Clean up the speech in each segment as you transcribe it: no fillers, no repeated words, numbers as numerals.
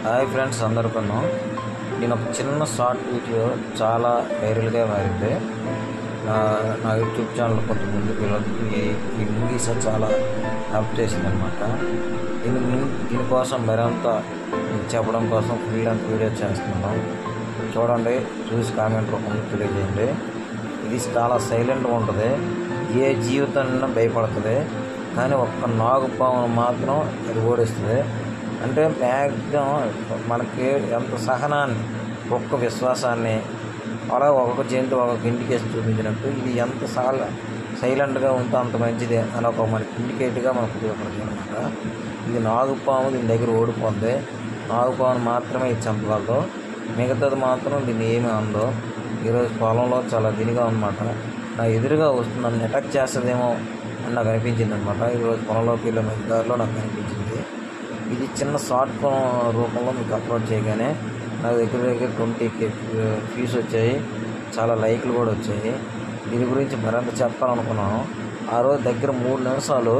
Hi friends, అందరికన్నా నేను ఒక చిన్న షార్ట్ వీడియో చాలా వైరల్గా మారింది. నా యూట్యూబ్ ఛానల్ కొంతమంది పిల్లలకి ఈ మూవీస్ చాలా హెల్ప్ చేసింది అనమాట. దీనికోసం మరింత చెప్పడం కోసం ఫుల్ లెంత్ వీడియో చేస్తున్నాను. చూడండి, చూసి కామెంట్ రూపంలో తెలియజేయండి. ఇది చాలా సైలెంట్గా ఉంటుంది, ఏ జీవితాన్ని భయపడుతుంది, కానీ ఒక్క నాగుపామును మాత్రం అది ఓడిస్తుంది. అంటే మ్యాక్సిమం మనకి ఎంత సహనాన్ని, ఒక్క విశ్వాసాన్ని, అలా ఒక్కొక్క జంతువు ఒక్కొక్క ఇండికేషన్ చూపించినట్టు ఇది ఎంత సైలెంట్గా ఉంటే అంత మంచిదే అని ఒక మనకి ఇండికేట్గా మనకు ఉపయోగపడుతుంది అనమాట. ఇది నాగుపాము దీని దగ్గర ఓడిపోద్ది. నాగుపామును మాత్రమే ఇది చంపగలదు, మిగతాది మాత్రం దీన్ని ఏమీ అందదు. ఈరోజు పొలంలో చాలా దినిగా అనమాట. నా ఎదురుగా వస్తుంది, నన్ను అటాక్ చేస్తుందేమో అని నాకు అనిపించింది అనమాట. ఈరోజు పొలంలోకి వెళ్ళే దారిలో నాకు అనిపించింది. ఇది చిన్న షార్ట్ రూపంలో మీకు అప్లోడ్ చేయగానే నాకు దగ్గర 20K వ్యూస్ వచ్చాయి, చాలా లైక్లు కూడా వచ్చాయి. దీని గురించి మరింత చెప్పాలనుకున్నాను. ఆ రోజు దగ్గర 3 నిమిషాలు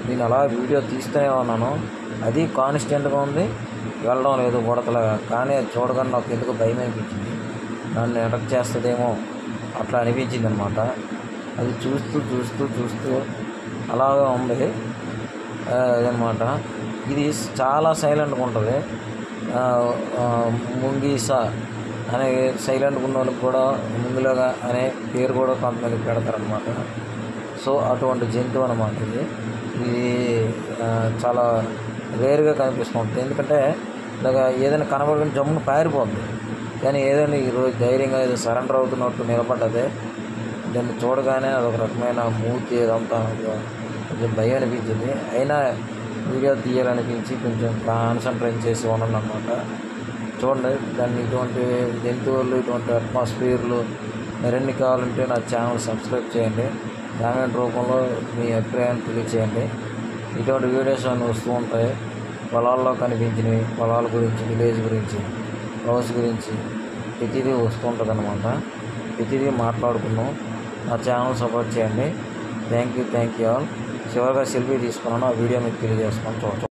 నేను అలా వీడియో తీస్తూనే ఉన్నాను. అది కాన్స్టెంట్గా ఉంది, వెళ్ళడం లేదు బుడతలాగా. కానీ అది చూడగానే నాకు ఎందుకు భయం అనిపించింది, నన్ను అటాక్ చేస్తుందేమో అట్లా అనిపించింది అనమాట. అది చూస్తూ అలాగే ఉంది అదనమాట. ఇది చాలా సైలెంట్గా ఉంటుంది. ముంగీస అనే సైలెంట్గా ఉన్న వాళ్ళకి కూడా ముంగులాగా అనే పేరు కూడా కొంతమంది పెడతారనమాట. సో అటువంటి జంతువు అనమాట ఇది చాలా రేర్గా కనిపిస్తుంటుంది. ఎందుకంటే ఇలాగ ఏదైనా కనబడిన జమ్మును పారిపోద్ది, కానీ ఏదైనా ఈరోజు ధైర్యంగా ఏదో సరెండర్ అవుతున్నట్టు నిలబడ్డదే. దాన్ని చూడగానే అదొక రకమైన మూతి ఇదంతా కొంచెం భయం అనిపించింది. అయినా వీడియో తీయాలనిపించి కొంచెం కాన్సన్ట్రేట్ చేసి ఉన్నాను అనమాట. చూడండి, దాన్ని ఇటువంటి జంతువులు, ఇటువంటి అట్మాస్ఫియర్లు మరిన్ని కావాలంటే నా ఛానల్ సబ్స్క్రైబ్ చేయండి. కామెంట్ రూపంలో మీ అభిప్రాయాన్ని తెలియచేయండి. ఇటువంటి వీడియోస్ అన్నీ వస్తూ ఉంటాయి. పొలాల్లో కనిపించినవి, పొలాల గురించి, విలేజ్ గురించి, హౌస్ గురించి ప్రతిదీ వస్తూ ఉంటుంది అనమాట. ప్రతిదీ మాట్లాడుకున్నాం. నా ఛానల్ సపోర్ట్ చేయండి. Thank you all. చివరిగా సెల్ఫీ తీసుకున్నాను, ఆ వీడియో మీకు తెలియజేసుకొని చూడవచ్చు.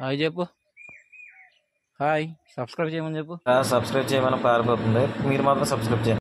హాయ్ చెప్పు. హాయ్, సబ్స్క్రైబ్ చేయమని చెప్పు. సబ్స్క్రైబ్ చేయమని పారిపోతుంది, మీరు మాత్రం సబ్స్క్రైబ్ చేయండి.